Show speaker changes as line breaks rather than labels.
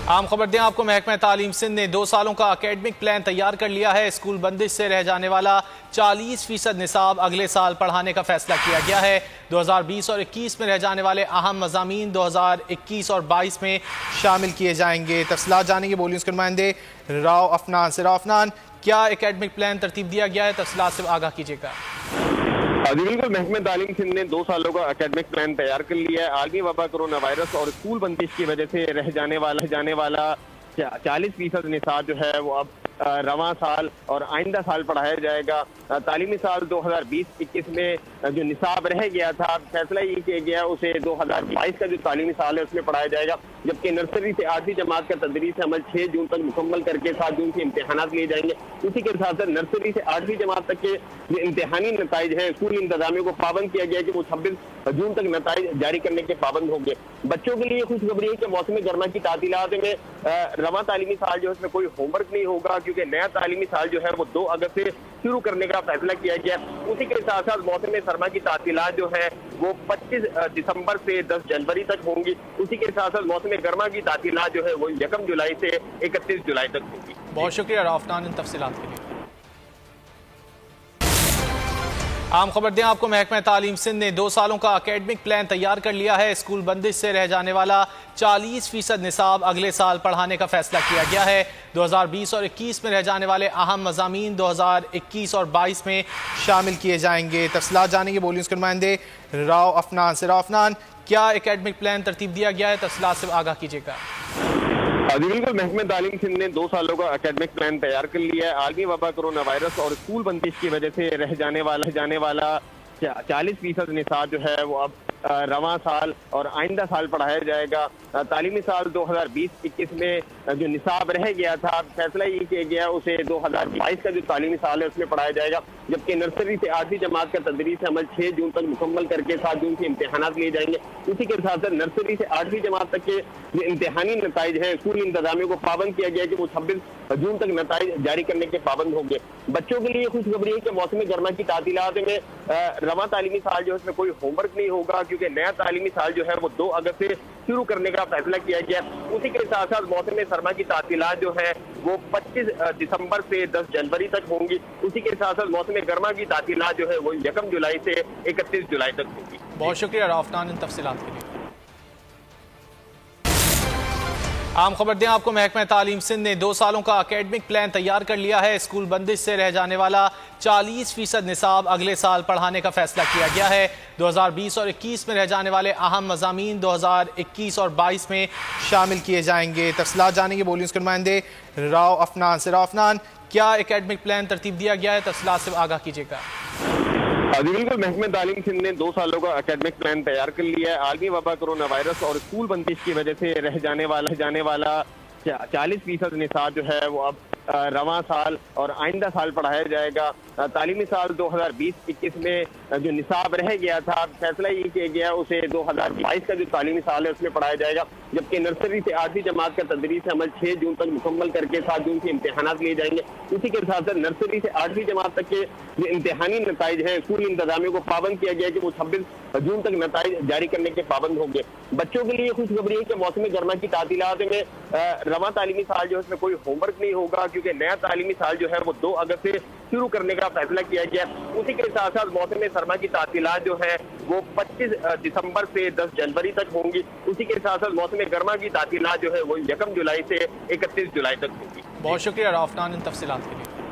عام خبر دیں آپ کو محکمہ تعلیم سندھ نے 2 سالوں کا اکیڈمک پلان تیار کر لیا ہے۔ اسکول بندش سے رہ جانے والا 40% نصاب اگلے سال پڑھانے کا فیصلہ کیا گیا ہے۔ 2020 اور 21 میں رہ جانے والے اہم مضامین 2021 اور 22 میں شامل کیے جائیں گے۔ تفصیلات جانیں گے بولی نیوز کے نمائندے راؤ افنان سے۔ راؤ افنان، کیا اکیڈمک پلان ترتیب دیا گیا ہے؟ تفصیلات سے آگاہ کیجیے گا۔
جی بالکل، محکمہ تعلیم سندھ نے 2 سالوں کا اکیڈمک پلان تیار کر لیا ہے۔ عالمی وبا کرونا وائرس اور اسکول بندش کی وجہ سے رہ جانے والا 40% نصاب جو ہے وہ اب رواں سال اور آئندہ سال پڑھایا جائے گا۔ تعلیمی سال 2020-21 میں جو نصاب رہ گیا تھا، فیصلہ یہ کیا گیا اسے 2022 کا جو تعلیمی سال ہے اس میں پڑھایا جائے گا، جبکہ نرسری سے 8ویں جماعت کا تدریس عمل 6 جون تک مکمل کر کے 7 جون سے امتحانات لیے جائیں گے۔ اسی کے ساتھ ساتھ نرسری سے 8ویں جماعت تک کے جو امتحانی نتائج ہیں، اسکولی انتظامیہ کو پابند کیا گیا کہ وہ 26 جون تک نتائج جاری کرنے کے پابند ہوں گے۔ بچوں کے لیے خوشخبری ہے کہ موسم گرما کی تعطیلات میں رواں تعلیمی سال جو ہے اس میں کوئی ہوم ورک نہیں ہوگا، کیونکہ نیا تعلیمی سال جو ہے وہ 2 اگست سے شروع کرنے کا فیصلہ کیا گیا۔ اسی کے ساتھ ساتھ موسم سرما کی تعطیلات جو ہے وہ 25 دسمبر سے 10 جنوری تک ہوں گی۔ اسی کے ساتھ ساتھ موسم گرما کی تعطیلات جو ہے وہ 1 جولائی سے 31 جولائی تک ہوں گی۔
بہت شکریہ راؤ افنان ان تفصیلات کے لیے۔ عام خبر دیں آپ کو محکمہ تعلیم سندھ نے 2 سالوں کا اکیڈمک پلان تیار کر لیا ہے۔ اسکول بندش سے رہ جانے والا 40% نصاب اگلے سال پڑھانے کا فیصلہ کیا گیا ہے۔ 2020 اور 21 میں رہ جانے والے اہم مضامین 2021 اور 22 میں شامل کیے جائیں گے۔ تفصیلات جانیں گے بولی نیوز کے نمائندے راؤ افنان سے۔ راؤ افنان، کیا اکیڈمک پلان ترتیب دیا گیا ہے؟ تفصیلات سے آگاہ کیجیے گا۔
جی بالکل، محکمہ تعلیم سندھ نے 2 سالوں کا اکیڈمک پلان تیار کر لیا ہے۔ عالمی وبا کرونا وائرس اور اسکول بندش کی وجہ سے رہ جانے والا 40% نصاب جو ہے وہ اب رواں سال اور آئندہ سال پڑھایا جائے گا۔ تعلیمی سال 2020-21 میں جو نصاب رہ گیا تھا، فیصلہ یہ کیا گیا اسے 2022 کا جو تعلیمی سال ہے اس میں پڑھایا جائے گا، جبکہ نرسری سے 8ویں جماعت کا تدریس عمل 6 جون تک مکمل کر کے 7 جون سے امتحانات لیے جائیں گے۔ اسی کے ساتھ ساتھ نرسری سے 8ویں جماعت تک کے جو امتحانی نتائج ہیں، اسکولی انتظامیہ کو پابند کیا گیا کہ وہ 26 جون تک نتائج جاری کرنے کے پابند ہوں گے۔ بچوں کے لیے خوشخبری ہے کہ موسم گرما کی تعطیلات میں رواں تعلیمی سال جو ہے اس میں کوئی ہوم ورک نہیں ہوگا، کیونکہ نیا تعلیمی سال جو ہے وہ 2 اگست سے شروع کرنے کا فیصلہ کیا گیا۔ اسی کے ساتھ ساتھ موسم سرما کی تعطیلات جو ہے وہ 25 دسمبر سے 10 جنوری تک ہوں گی۔ اسی کے ساتھ ساتھ موسم گرما کی تعطیلات جو ہے وہ 1 جولائی سے 31 جولائی تک ہوں گی۔
بہت شکریہ راؤ افنان ان تفصیلات کے لیے۔ عام خبر دیں آپ کو محکمہ تعلیم سندھ نے 2 سالوں کا اکیڈمک پلان تیار کر لیا ہے۔ اسکول بندش سے رہ جانے والا 40% نصاب اگلے سال پڑھانے کا فیصلہ کیا گیا ہے۔ 2020 اور 21 میں رہ جانے والے اہم مضامین 2021 اور 22 میں شامل کیے جائیں گے۔ تفصیلات جانیں گے بولی نیوز کے نمائندے راؤ افنان سے۔ راؤ افنان، کیا اکیڈمک پلان ترتیب دیا گیا ہے؟ تفصیلات سے آگاہ کیجیے گا۔
جی بالکل، محکمہ تعلیم سندھ نے 2 سالوں کا اکیڈمک پلان تیار کر لیا ہے۔ عالمی وبا کرونا وائرس اور اسکول بندش کی وجہ سے رہ جانے والا 40% نصاب جو ہے وہ اب رواں سال اور آئندہ سال پڑھایا جائے گا۔ تعلیمی سال 2020-21 میں جو نصاب رہ گیا تھا، فیصلہ یہ کیا گیا اسے 2022 کا جو تعلیمی سال ہے اس میں پڑھایا جائے گا، جبکہ نرسری سے 8ویں جماعت کا تدریس عمل 6 جون تک مکمل کر کے 7 جون سے امتحانات لیے جائیں گے۔ اسی کے ساتھ ساتھ نرسری سے 8ویں جماعت تک کے جو امتحانی نتائج ہیں، اسکولی انتظامیہ کو پابند کیا گیا کہ وہ 26 جون تک نتائج جاری کرنے کے پابند ہوں گے۔ بچوں کے لیے خوشخبری ہے کہ موسم گرما کی تعطیلات میں رواں تعلیمی سال جو ہے اس میں کوئی ہوم ورک نہیں ہوگا، کیونکہ نیا تعلیمی سال جو ہے وہ 2 اگست سے شروع کرنے کا فیصلہ کیا گیا۔ اسی کے ساتھ ساتھ موسم سرما کی تعطیلات جو ہے وہ 25 دسمبر سے 10 جنوری تک ہوں گی۔ اسی کے ساتھ ساتھ موسم گرما کی تعطیلات جو ہے وہ 1 جولائی سے 31 جولائی تک ہوں گی۔
بہت شکریہ راؤ افنان ان تفصیلات کے لیے۔